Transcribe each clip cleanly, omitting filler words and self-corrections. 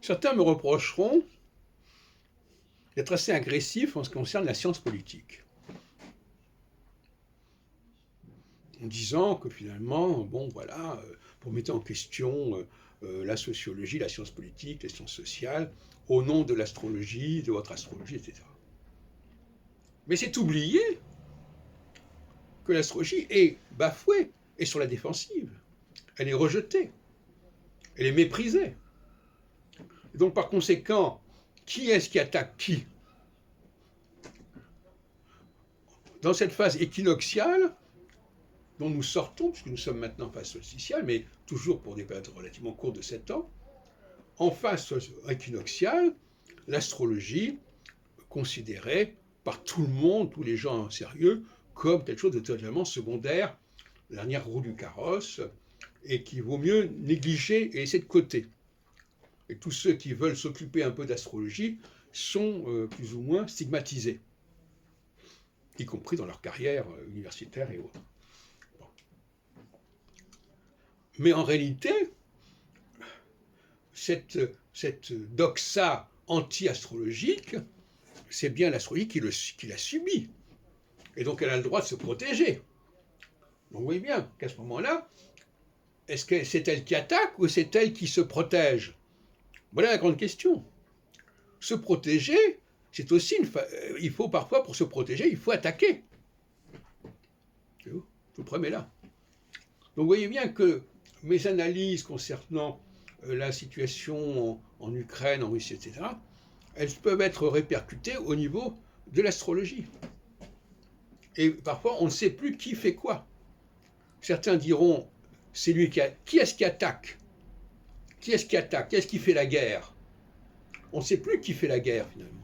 Certains me reprocheront d'être assez agressif en ce qui concerne la science politique, en disant que finalement, bon voilà, pour mettre en question la sociologie, la science politique, les sciences sociales, au nom de l'astrologie, de votre astrologie, etc. Mais c'est oublier que l'astrologie est bafouée, est sur la défensive, elle est rejetée, elle est méprisée. Et donc par conséquent, qui est-ce qui attaque qui? Dans cette phase équinoxiale, dont nous sortons, puisque nous sommes maintenant en phase solsticiale, mais toujours pour des périodes relativement courtes de 7 ans, en phase équinoxiale, l'astrologie considérée par tout le monde, tous les gens sérieux, comme quelque chose de totalement secondaire, la dernière roue du carrosse, et qu'il vaut mieux négliger et laisser de côté. Et tous ceux qui veulent s'occuper un peu d'astrologie sont plus ou moins stigmatisés, y compris dans leur carrière universitaire et autres. Bon. Mais en réalité, cette doxa anti-astrologique, c'est bien l'astrologie qui l'a subie. Et donc elle a le droit de se protéger. Donc vous voyez bien qu'à ce moment-là, est-ce que c'est elle qui attaque ou c'est elle qui se protège? Voilà la grande question. Se protéger, c'est aussi il faut parfois, pour se protéger, il faut attaquer. Tout le problème est là. Donc vous voyez bien que mes analyses concernant la situation en Ukraine, en Russie, etc., elles peuvent être répercutées au niveau de l'astrologie. Et parfois, on ne sait plus qui fait quoi. Certains diront, c'est lui qui est-ce qui attaque? Qui est-ce qui attaque? Qui est-ce qui fait la guerre? On ne sait plus qui fait la guerre, finalement.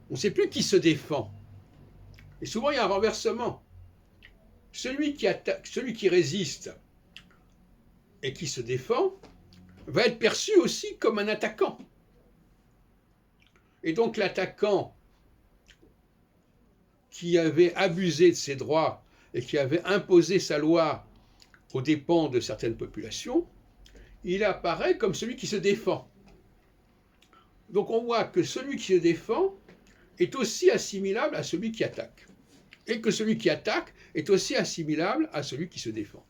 On ne sait plus qui se défend. Et souvent, il y a un renversement. Celui qui attaque, celui qui résiste et qui se défend va être perçu aussi comme un attaquant. Et donc l'attaquant qui avait abusé de ses droits et qui avait imposé sa loi aux dépens de certaines populations, il apparaît comme celui qui se défend. Donc on voit que celui qui se défend est aussi assimilable à celui qui attaque, et que celui qui attaque est aussi assimilable à celui qui se défend.